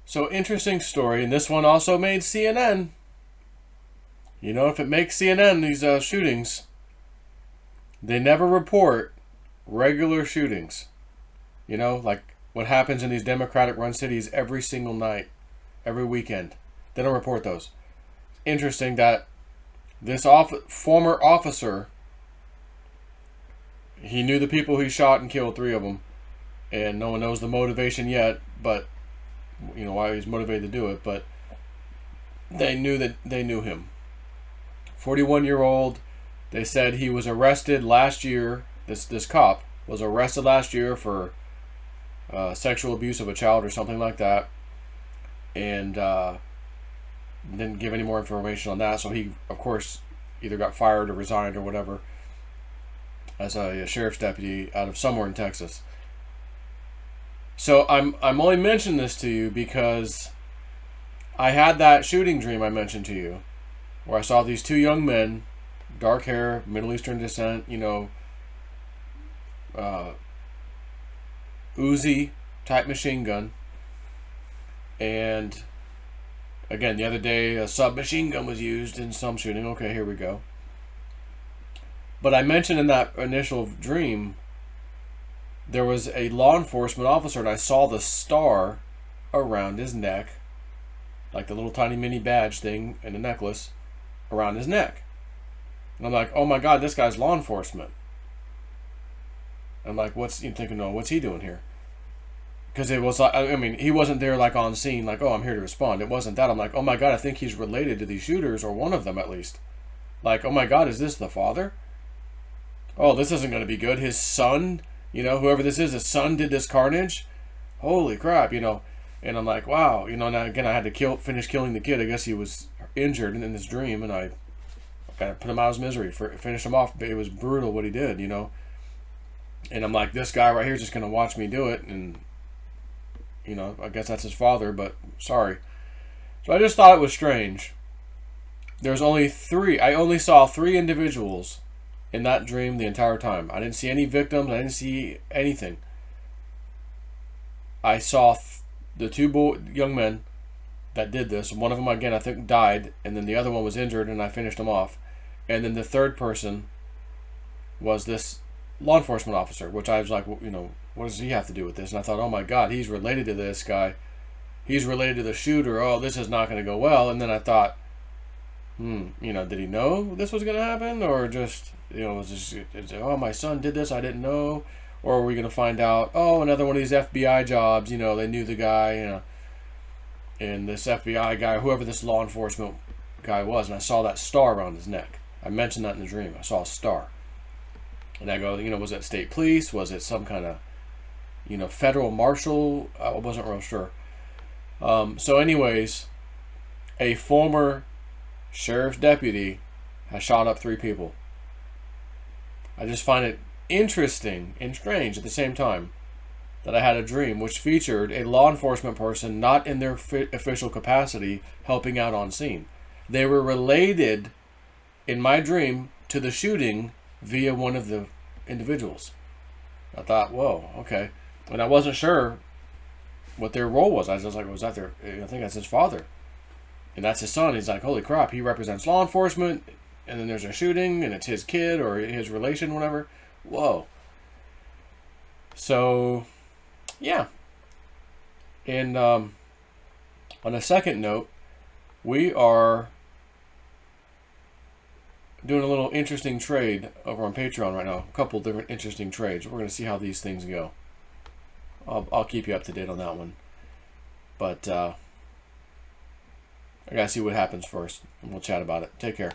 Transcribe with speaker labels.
Speaker 1: So interesting story, and this one also made CNN. You know, if it makes CNN, these shootings, they never report regular shootings. You know, like what happens in these Democratic-run cities every single night, every weekend. They don't report those. Interesting that this former officer, he knew the people he shot and killed, 3 of them, and no one knows the motivation yet, but you know why he's motivated to do it. But they knew him. 41-year-old. They said he was arrested last year. This cop was arrested last year for sexual abuse of a child or something like that, and didn't give any more information on that. So he, of course, either got fired or resigned or whatever as a sheriff's deputy out of somewhere in Texas. So I'm only mentioning this to you because I had that shooting dream I mentioned to you, where I saw these 2 young men, dark hair, Middle Eastern descent, you know, Uzi type machine gun. And again, the other day, a submachine gun was used in some shooting. Okay, here we go. But I mentioned in that initial dream, there was a law enforcement officer, and I saw the star around his neck, like the little tiny mini badge thing in a necklace around his neck. And I'm like, oh my God, this guy's law enforcement. I'm like, what's he doing here? Because it was like, I mean, he wasn't there like on scene, like, oh, I'm here to respond. It wasn't that. I'm like, oh my God, I think he's related to these shooters, or one of them at least. Like, oh my God, is this the father? Oh, this isn't going to be good. His son, you know, whoever this is, his son did this carnage. Holy crap, you know. And I'm like, wow, you know. Now again, I had to finish killing the kid. I guess he was injured in this dream, and I got to put him out of his misery, finish him off. It was brutal what he did, you know. And I'm like, this guy right here is just going to watch me do it, and you know, I guess that's his father, but sorry. So I just thought it was strange. There's only 3. I only saw 3 individuals in that dream the entire time. I didn't see any victims. I didn't see anything. I saw the 2 young men that did this. One of them, again, I think died, and then the other one was injured, and I finished him off. And then the third person was this law enforcement officer, which I was like, well, you know, what does he have to do with this? And I thought, oh my God, he's related to this guy. He's related to the shooter. Oh, this is not going to go well. And then I thought, you know, did he know this was going to happen? Or just, you know, oh, my son did this, I didn't know? Or are we going to find out, oh, another one of these FBI jobs, you know, they knew the guy, you know, and this FBI guy, whoever this law enforcement guy was, and I saw that star around his neck. I mentioned that in the dream. I saw a star. And I go, you know, was it state police? Was it some kind of, you know, federal marshal? I wasn't real sure. So anyways, a former sheriff's deputy has shot up 3 people. I just find it interesting and strange at the same time that I had a dream which featured a law enforcement person not in their official capacity helping out on scene. They were related in my dream to the shooting via one of the individuals. I thought, whoa, okay. And I wasn't sure what their role was. I was just like, was that their, I think that's his father. And that's his son. He's like, holy crap, he represents law enforcement, and then there's a shooting, and it's his kid or his relation, whatever. Whoa. So, yeah. And on a second note, we are doing a little interesting trade over on Patreon right now. A couple different interesting trades. We're going to see how these things go. I'll keep you up to date on that one. But I got to see what happens first, and we'll chat about it. Take care.